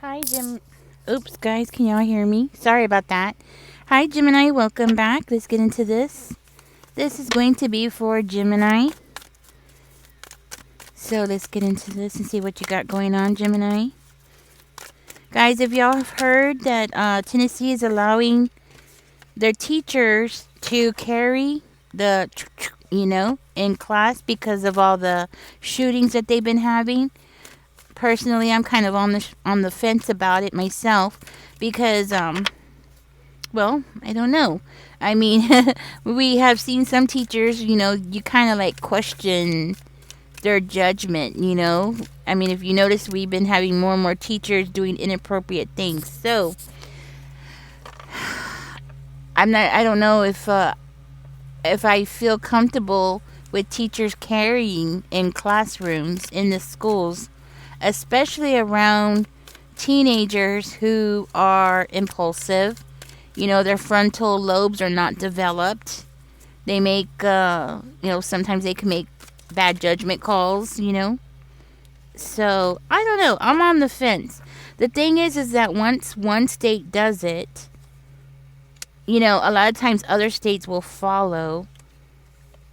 Hi, Jim. Oops, guys, can y'all hear me? Sorry about that. Hi, Gemini. Welcome back. Let's get into this. This is going to be for Gemini. So let's get into this and see what you got going on, Gemini. Guys, if y'all have heard that Tennessee is allowing their teachers to carry the, in class because of all the shootings that they've been having. Personally, I'm kind of on the fence about it myself because, well, I don't know. I mean, we have seen some teachers, you kind of like question their judgment, I mean, if you notice, we've been having more and more teachers doing inappropriate things. So, I don't know if I feel comfortable with teachers carrying in classrooms in the schools, especially around teenagers who are impulsive. Their frontal lobes are not developed. They make, sometimes they can make bad judgment calls, So, I don't know. I'm on the fence. The thing is that once one state does it, a lot of times other states will follow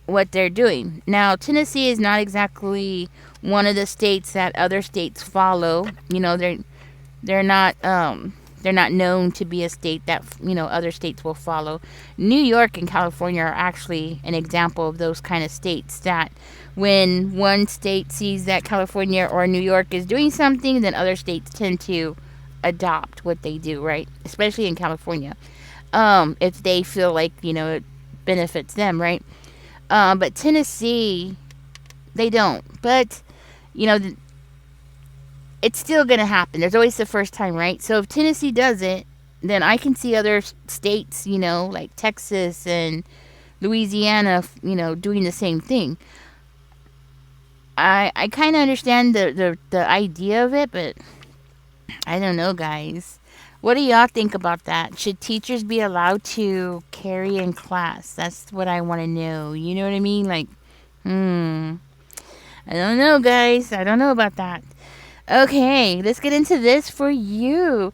what they're doing. Now, Tennessee is not exactly one of the states that other states follow. They're not known to be a state that other states will follow. New York and California are actually an example of those kind of states that when one state sees that California or New York is doing something, then other states tend to adopt what they do, right? Especially in California. If they feel like, it benefits them, right? But Tennessee, they don't. But, it's still going to happen. There's always the first time, right? So if Tennessee does it, then I can see other states, like Texas and Louisiana, doing the same thing. I kind of understand the idea of it, but I don't know, guys. What do y'all think about that? Should teachers be allowed to carry in class? That's what I want to know. You know what I mean? Like, I don't know, guys. I don't know about that. Okay, let's get into this for you.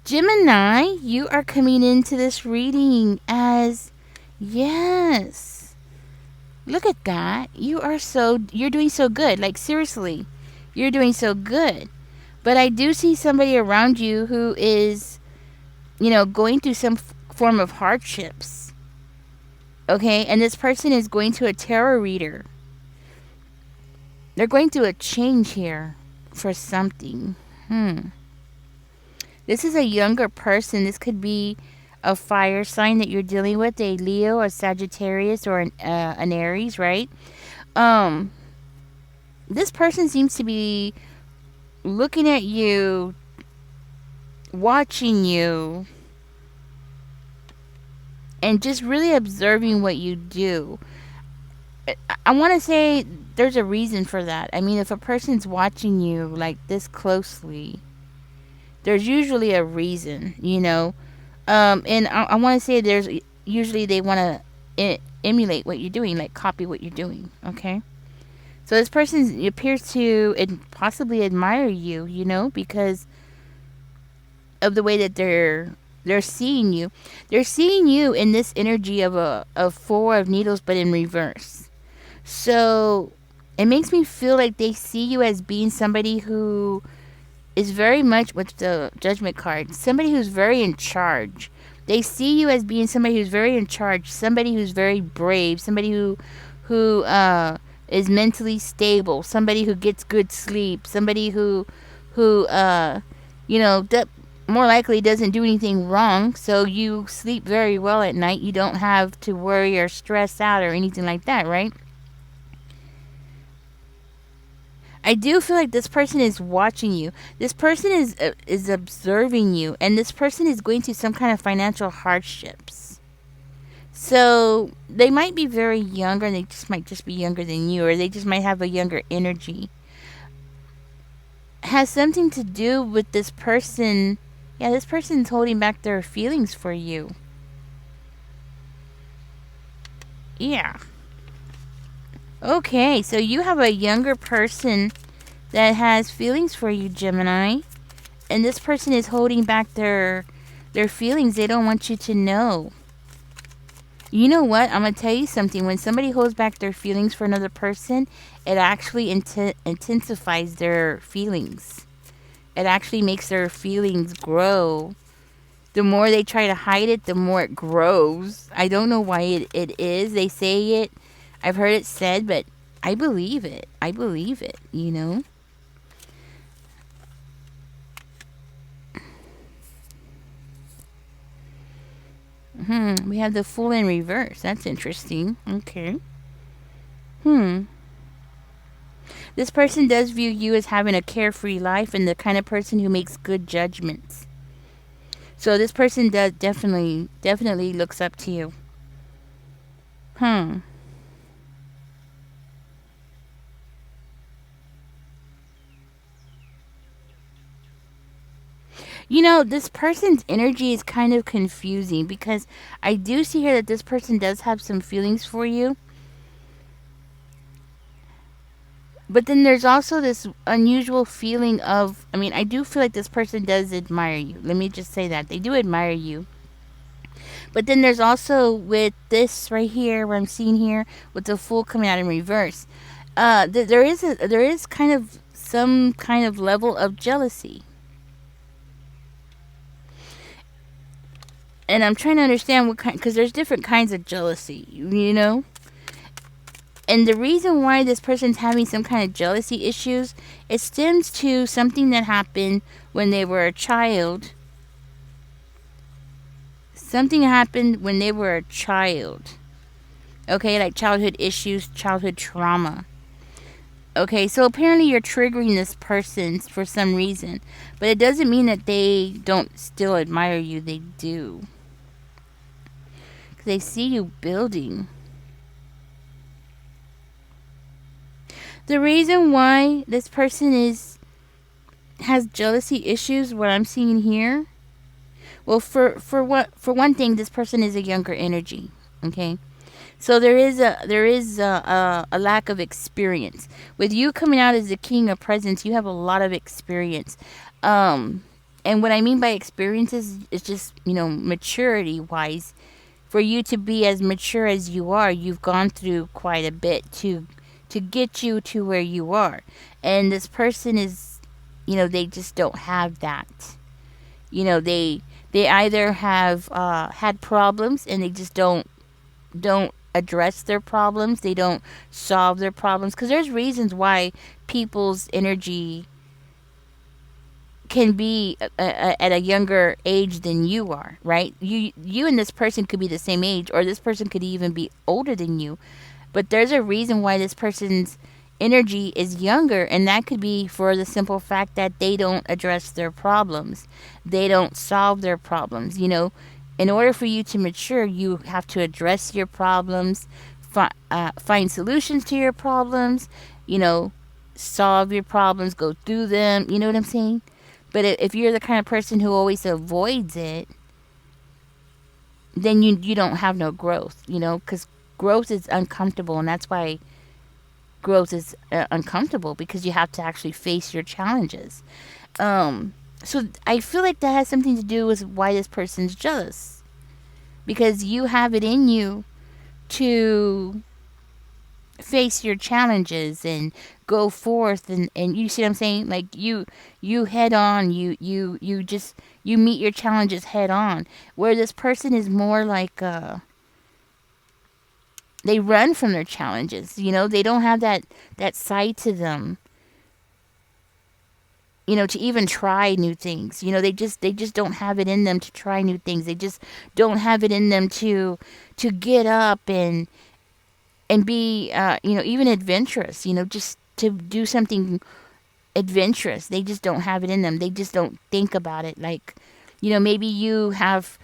Gemini, you are coming into this reading as, yes. Look at that. You're doing so good. Like, seriously, you're doing so good. But I do see somebody around you who is, going through some form of hardships. Okay, and this person is going to a tarot reader. They're going through a change here for something. This is a younger person. This could be a fire sign that you're dealing with, a Leo, a Sagittarius, or an Aries, right? This person seems to be looking at you, watching you, and just really observing what you do. I want to say there's a reason for that. I mean, if a person's watching you like this closely, there's usually a reason, and I want to say there's usually they want to emulate what you're doing, like copy what you're doing, okay? So this person appears to possibly admire you, because of the way that they're seeing you. They're seeing you in this energy of a Four of Needles, but in reverse. So it makes me feel like they see you as being somebody who is very much with the Judgment card, somebody who's very in charge. They see you as being somebody who's very in charge, somebody who's very brave, somebody who is mentally stable, somebody who gets good sleep, somebody who more likely doesn't do anything wrong, so you sleep very well at night. You don't have to worry or stress out or anything like that, right? I do feel like this person is watching you. This person is observing you, and this person is going through some kind of financial hardships. So they might be very younger, and they might just be younger than you, or they just might have a younger energy. Has something to do with this person. Yeah, this person's holding back their feelings for you. Yeah. Okay, so you have a younger person that has feelings for you, Gemini. And this person is holding back their feelings. They don't want you to know. You know what? I'm going to tell you something. When somebody holds back their feelings for another person, it actually intensifies their feelings. It actually makes their feelings grow. The more they try to hide it, the more it grows. I don't know why it is. They say it. I've heard it said, but I believe it. I believe it, you know? We have the Fool in reverse. That's interesting. Okay. Hmm. This person does view you as having a carefree life and the kind of person who makes good judgments. So this person does definitely looks up to you. Hmm. You know, this person's energy is kind of confusing because I do see here that this person does have some feelings for you. But then there's also this unusual feeling of, I mean, I do feel like this person does admire you. Let me just say that. They do admire you. But then there's also with this right here, what I'm seeing here, with the Fool coming out in reverse. There is kind of some kind of level of jealousy. And I'm trying to understand what kind, because there's different kinds of jealousy, you know? And the reason why this person's having some kind of jealousy issues, it stems to something that happened when they were a child. Something happened when they were a child. Okay, like childhood issues, childhood trauma. Okay, so apparently you're triggering this person for some reason. But it doesn't mean that they don't still admire you. They do. Because they see you building. The reason why this person has jealousy issues, what I'm seeing here, well, for one thing, this person is a younger energy. Okay, so there is a lack of experience with you coming out as the King of Presents. You have a lot of experience, and what I mean by experience is just, you know, maturity wise. For you to be as mature as you are, you've gone through quite a bit to get you to where you are. And this person is, you know, they just don't have that. You know, they either have had problems and they just don't address their problems. They don't solve their problems, because there's reasons why people's energy can be at a younger age than you are, right? You and this person could be the same age, or this person could even be older than you. But there's a reason why this person's energy is younger, and that could be for the simple fact that they don't address their problems. They don't solve their problems. You know, in order for you to mature, you have to address your problems, find solutions to your problems, you know, solve your problems, go through them. You know what I'm saying? But if you're the kind of person who always avoids it, then you don't have no growth, you know, because growth is uncomfortable, and that's why growth is uncomfortable, because you have to actually face your challenges. So I feel like that has something to do with why this person's jealous, because you have it in you to face your challenges and go forth, and you see what I'm saying, like you head on, you just you meet your challenges head on, where this person is more like they run from their challenges. You know, they don't have that side to them, you know, to even try new things. You know, they just don't have it in them to try new things. They just don't have it in them to get up and be you know, even adventurous, you know, just to do something adventurous. They just don't have it in them. They just don't think about it. Like, you know, maybe you have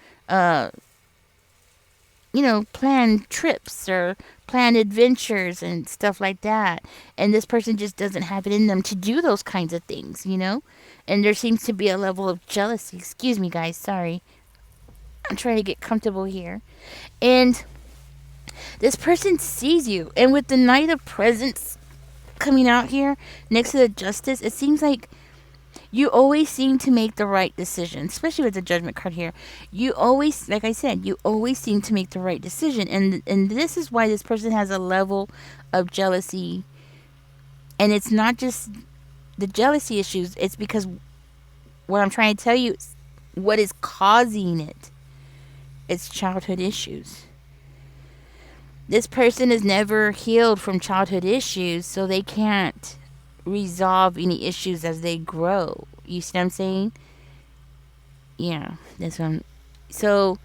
you know, plan trips or plan adventures and stuff like that. And this person just doesn't have it in them to do those kinds of things, you know? And there seems to be a level of jealousy. Excuse me, guys. Sorry. I'm trying to get comfortable here. And this person sees you. And with the Knight of Presents coming out here next to the Justice, it seems like You always seem to make the right decision, especially with the judgment card here. You always, like I said, you always seem to make the right decision. And this is why this person has a level of jealousy. And it's not just the jealousy issues, it's because what I'm trying to tell you is what is causing it. It's childhood issues. This person is never healed from childhood issues, so they can't resolve any issues as they grow. You see what I'm saying? Yeah, that's what I'm. So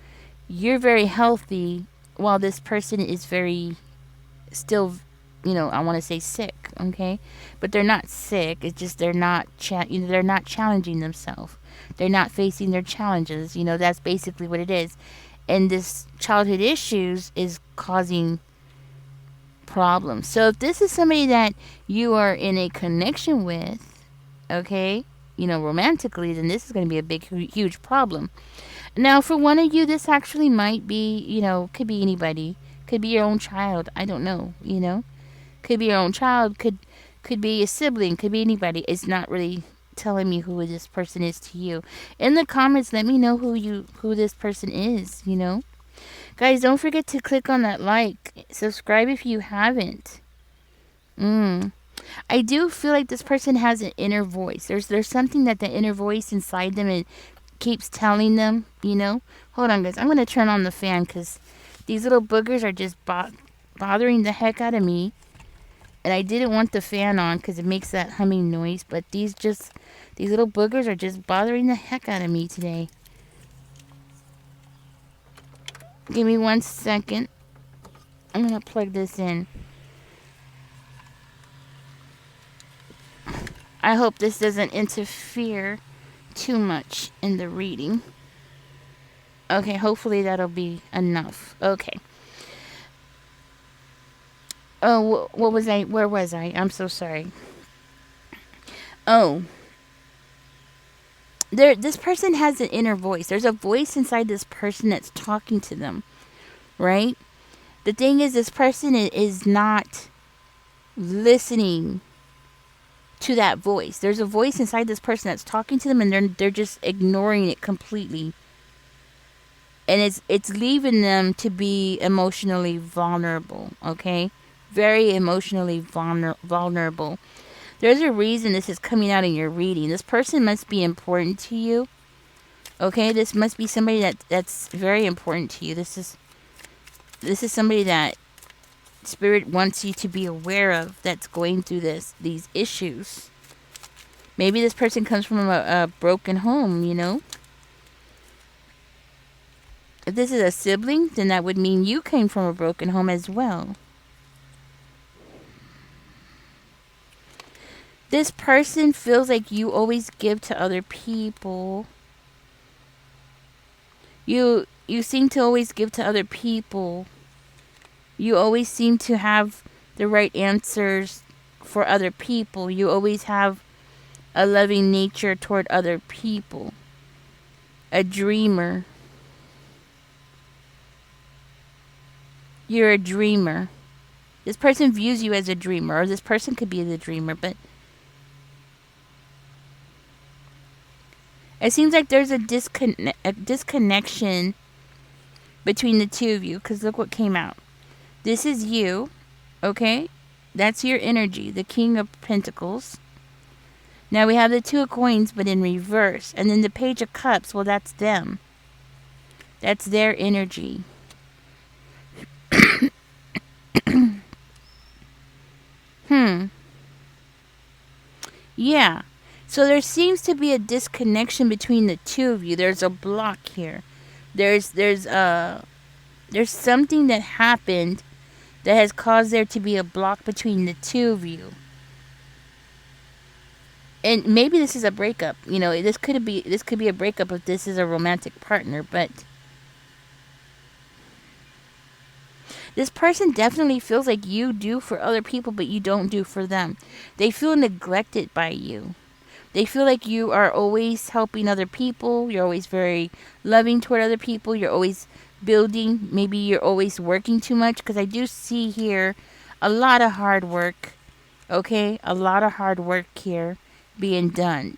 you're very healthy, while this person is very still, I want to say sick. Okay, but they're not sick. It's just they're not they're not challenging themselves. They're not facing their challenges. That's basically what it is. And this childhood issues is causing problems. So if this is somebody that you are in a connection with, okay, romantically, then this is going to be a big, huge problem. Now, for one of you, this actually might be, could be anybody. Could be your own child. I don't know, Could be your own child. Could be a sibling. Could be anybody. It's not really telling me who this person is to you. In the comments, let me know who this person is, Guys, don't forget to click on that like. Subscribe if you haven't. I do feel like this person has an inner voice. There's something that the inner voice inside them it keeps telling them, Hold on, guys. I'm going to turn on the fan because these little boogers are just bothering the heck out of me. And I didn't want the fan on because it makes that humming noise. But these little boogers are just bothering the heck out of me today. Give me 1 second. I'm going to plug this in. I hope this doesn't interfere too much in the reading. Okay, hopefully that'll be enough. Okay. Oh, what was I? Where was I? I'm so sorry. Oh. This person has an inner voice. There's a voice inside this person that's talking to them, right? The thing is, this person is not listening to that voice. There's a voice inside this person that's talking to them, and they're just ignoring it completely. And it's leaving them to be emotionally vulnerable, okay? Very emotionally vulnerable. There's a reason this is coming out in your reading. This person must be important to you. Okay, this must be somebody that's very important to you. This is somebody that Spirit wants you to be aware of that's going through these issues. Maybe this person comes from a broken home, If this is a sibling, then that would mean you came from a broken home as well. This person feels like you always give to other people. You seem to always give to other people. You always seem to have the right answers for other people. You always have a loving nature toward other people. A dreamer. You're a dreamer. This person views you as a dreamer, or this person could be the dreamer, but it seems like there's a disconnection between the two of you, because look what came out. This is you, okay? That's your energy, the King of Pentacles. Now we have the Two of Coins, but in reverse. And then the Page of Cups, well, that's them. That's their energy. Yeah. So there seems to be a disconnection between the two of you. There's a block here. There's something that happened that has caused there to be a block between the two of you. And maybe this is a breakup. This could be a breakup if this is a romantic partner, but this person definitely feels like you do for other people, but you don't do for them. They feel neglected by you. They feel like you are always helping other people. You're always very loving toward other people. You're always building. Maybe you're always working too much, because I do see here a lot of hard work. Okay? A lot of hard work here being done.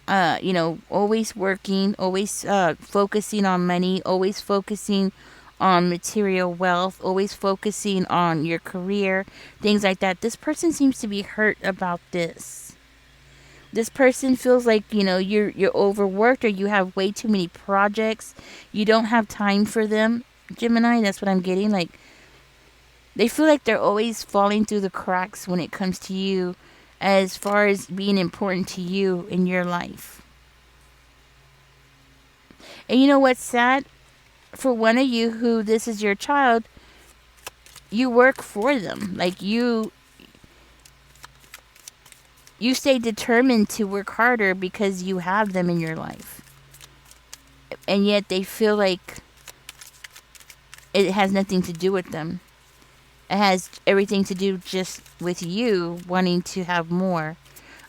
always working, always focusing on money, always focusing on material wealth, always focusing on your career, things like that. This person seems to be hurt about this. This person feels like, you're overworked, or you have way too many projects. You don't have time for them. Gemini, that's what I'm getting. Like, they feel like they're always falling through the cracks when it comes to you, as far as being important to you in your life. And you know what's sad? For one of you who this is your child, you work for them. Like, you stay determined to work harder because you have them in your life. And yet they feel like it has nothing to do with them. It has everything to do just with you wanting to have more,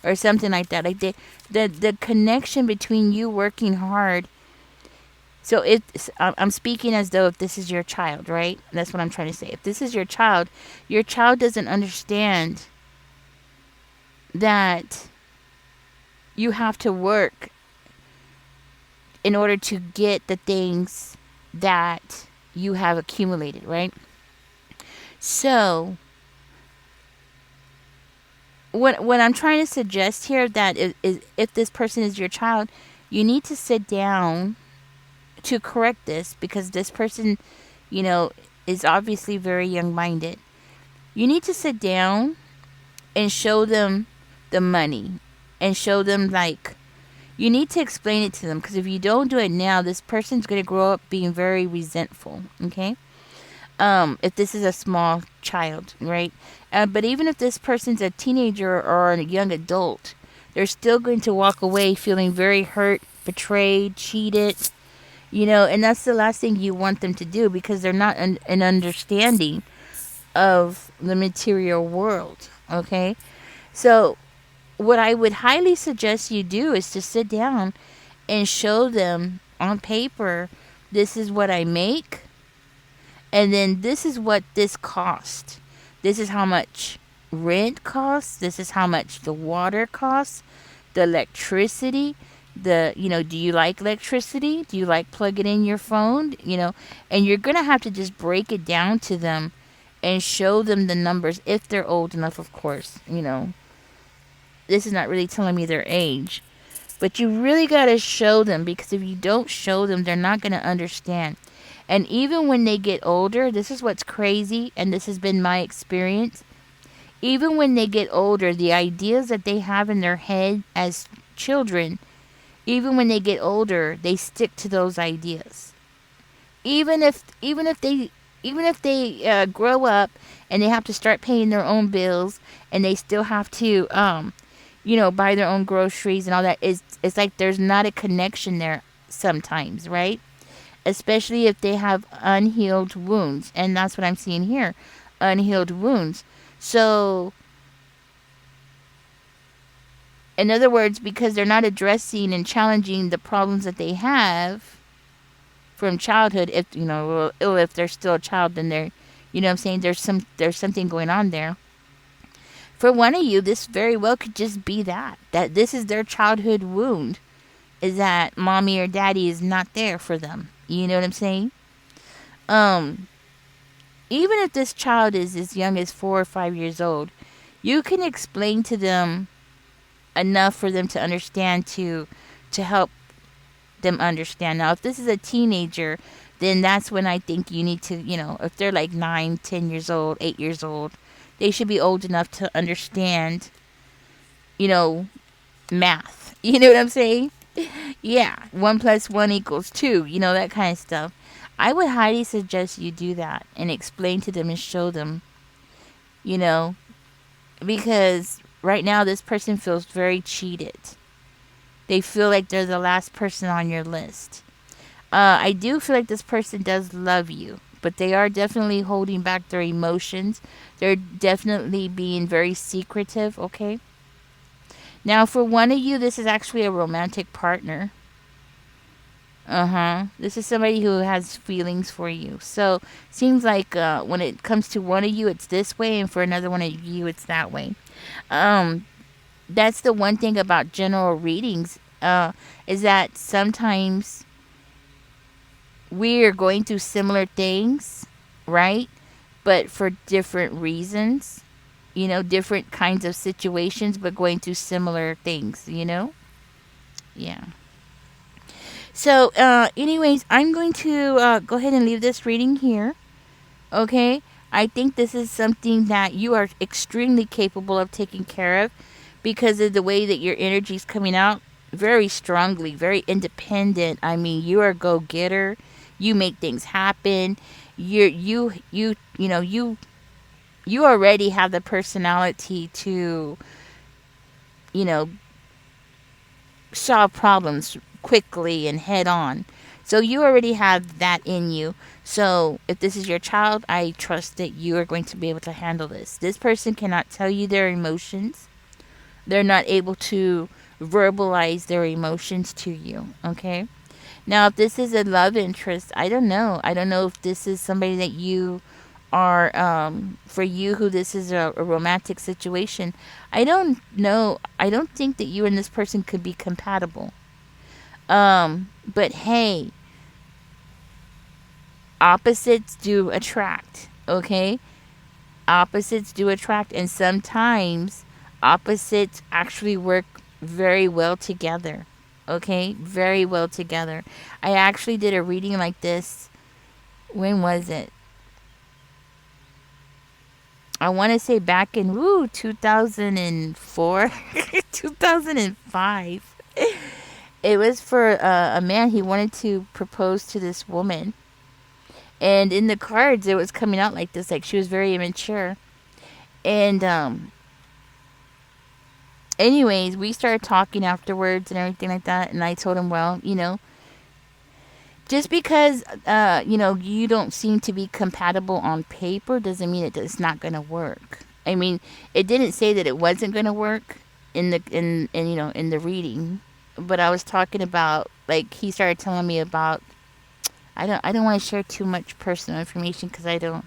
or something like that. Like, the connection between you working hard. So I'm speaking as though if this is your child, right? That's what I'm trying to say. If this is your child doesn't understand that you have to work in order to get the things that you have accumulated, right? So what I'm trying to suggest here, that if this person is your child, you need to sit down to correct this, because this person, is obviously very young minded. You need to sit down and show them the money, and show them, like, you need to explain it to them, because if you don't do it now, this person's going to grow up being very resentful, okay? If this is a small child, right? But even if this person's a teenager or a young adult, they're still going to walk away feeling very hurt, betrayed, cheated, and that's the last thing you want them to do, because they're not an understanding of the material world, okay? So what I would highly suggest you do is to sit down and show them on paper, this is what I make, and then this is what this cost. This is how much rent costs. This is how much the water costs, the electricity. Do you like electricity? Do you like plugging in your phone? And you're going to have to just break it down to them and show them the numbers, if they're old enough, of course. This is not really telling me their age. But you really got to show them, because if you don't show them, they're not going to understand. And even when they get older, this is what's crazy, and this has been my experience. Even when they get older, the ideas that they have in their head as children, even when they get older, they stick to those ideas. Even if they grow up and they have to start paying their own bills, and they still have to buy their own groceries and all that, it's like there's not a connection there sometimes, right? Especially if they have unhealed wounds. And that's what I'm seeing here. Unhealed wounds. So, in other words, because they're not addressing and challenging the problems that they have from childhood, if they're still a child, then they're, what I'm saying, there's something going on there. For one of you, this very well could just be that this is their childhood wound, is that mommy or daddy is not there for them. You know what I'm saying? Even if this child is as young as 4 or 5 years old, you can explain to them enough for them to understand, to help them understand. Now, if this is a teenager, then that's when I think you need to, if they're like 9, 10 years old, 8 years old, they should be old enough to understand, math. You know what I'm saying? Yeah, 1 + 1 = 2, that kind of stuff. I would highly suggest you do that and explain to them and show them, because right now this person feels very cheated. They feel like they're the last person on your list. I do feel like this person does love you, but they are definitely holding back their emotions. They're definitely being very secretive, okay? Now, for one of you, this is actually a romantic partner. This is somebody who has feelings for you. So, seems like when it comes to one of you, it's this way, and for another one of you, it's that way. That's the one thing about general readings. is that sometimes we're going through similar things, right? But for different reasons, different kinds of situations, but going through similar things. Yeah. So, anyways, I'm going to go ahead and leave this reading here. Okay? I think this is something that you are extremely capable of taking care of because of the way that your energy is coming out very strongly, very independent. I mean, you are a go-getter. You make things happen. You already have the personality to, you know, solve problems quickly and head on. So you already have that in you. So if this is your child, I trust that you are going to be able to handle this. This person cannot tell you their emotions. They're not able to verbalize their emotions to you, okay? Now, if this is a love interest, I don't know. I don't know if this is somebody that you are, for you, who this is a romantic situation. I don't know. I don't think that you and this person could be compatible. But hey, opposites do attract, okay? Opposites do attract, and sometimes opposites actually work very well together, okay? Very well together. I actually did a reading like this. When was it? I want to say back in 2004, 2005. It was for a man. He wanted to propose to this woman, and in the cards it was coming out like this, like she was very immature. And anyways, we started talking afterwards and everything like that, and I told him, well, just because you don't seem to be compatible on paper doesn't mean it's not going to work. I mean, it didn't say that it wasn't going to work in the reading, but I was talking about, like, he started telling me about, I don't want to share too much personal information because I don't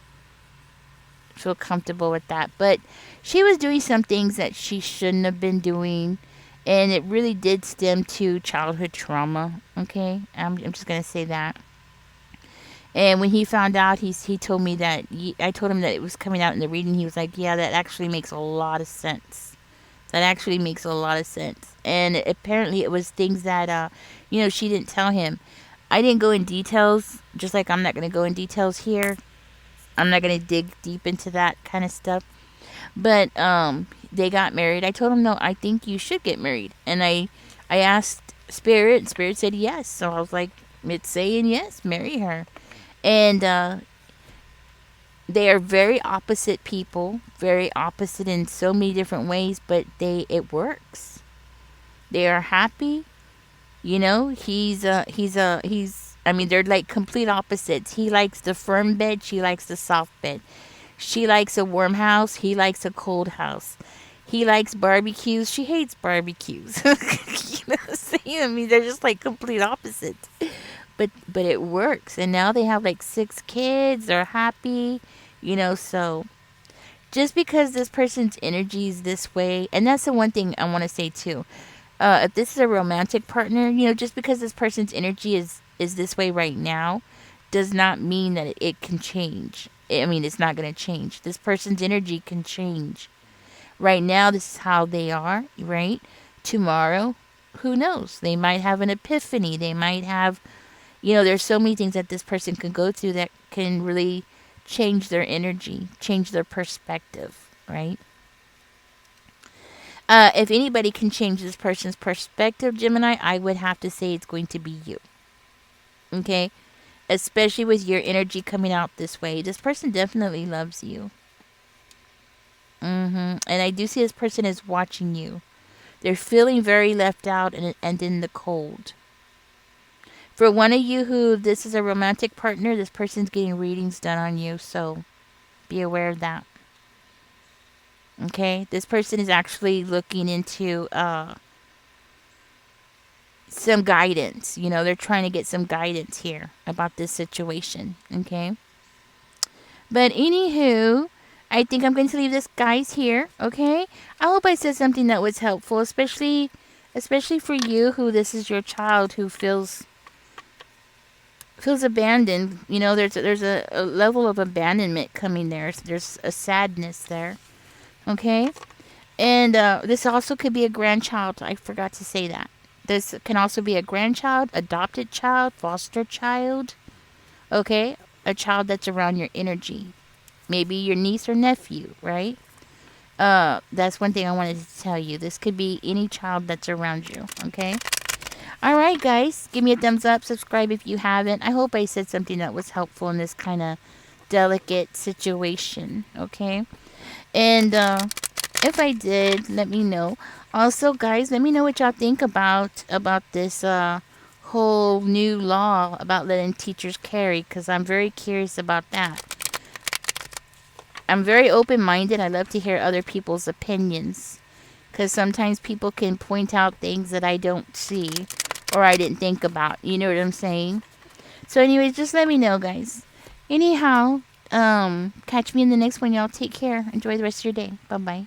feel comfortable with that. But she was doing some things that she shouldn't have been doing, and it really did stem to childhood trauma. Okay, I'm just gonna say that. And when he found out, he told me that I told him that it was coming out in the reading. He was like, "Yeah, that actually makes a lot of sense. That actually makes a lot of sense." And apparently, it was things that she didn't tell him. I didn't go in details, just like I'm not gonna go in details here. I'm not gonna dig deep into that kind of stuff. But they got married. I told him, no, I think you should get married. And I asked Spirit, and Spirit said yes. So I was like, it's saying yes, marry her. And they are very opposite people, very opposite in so many different ways, but it works. They are happy. He's I mean, they're like complete opposites. He likes the firm bed, she likes the soft bed. She likes a warm house, he likes a cold house. He likes barbecues, she hates barbecues. You know what I'm saying? I mean, they're just like complete opposites. But it works. And now they have like 6 kids, they're happy, so just because this person's energy is this way, and that's the one thing I want to say too. If this is a romantic partner, just because this person's energy is this way right now, does not mean that it can change. I mean, it's not going to change. This person's energy can change. Right now, this is how they are, right? Tomorrow, who knows? They might have an epiphany. They might have, there's so many things that this person can go through that can really change their energy, change their perspective, right? If anybody can change this person's perspective, Gemini, I would have to say it's going to be you. Okay? Especially with your energy coming out this way. This person definitely loves you. And I do see this person is watching you. They're feeling very left out and in the cold. For one of you who this is a romantic partner, this person's getting readings done on you. So be aware of that. Okay? This person is actually looking into some guidance. They're trying to get some guidance here about this situation. Okay? But anywho, I think I'm going to leave this guys here. Okay? I hope I said something that was helpful, especially especially for you who this is your child who feels abandoned. You know, there's a level of abandonment coming there. There's a sadness there. Okay, and this also could be a grandchild. I forgot to say that. This can also be a grandchild, adopted child, foster child. Okay, a child that's around your energy. Maybe your niece or nephew, right? That's one thing I wanted to tell you. This could be any child that's around you. Okay. All right, guys, give me a thumbs up, subscribe if you haven't. I hope I said something that was helpful in this kind of delicate situation, okay? And if I did, let me know. Also, guys, let me know what y'all think about this whole new law about letting teachers carry, because I'm very curious about that. I'm very open-minded. I love to hear other people's opinions, because sometimes people can point out things that I don't see or I didn't think about. You know what I'm saying? So, anyways, just let me know, guys. Anyhow, catch me in the next one, y'all. Take care. Enjoy the rest of your day. Bye bye.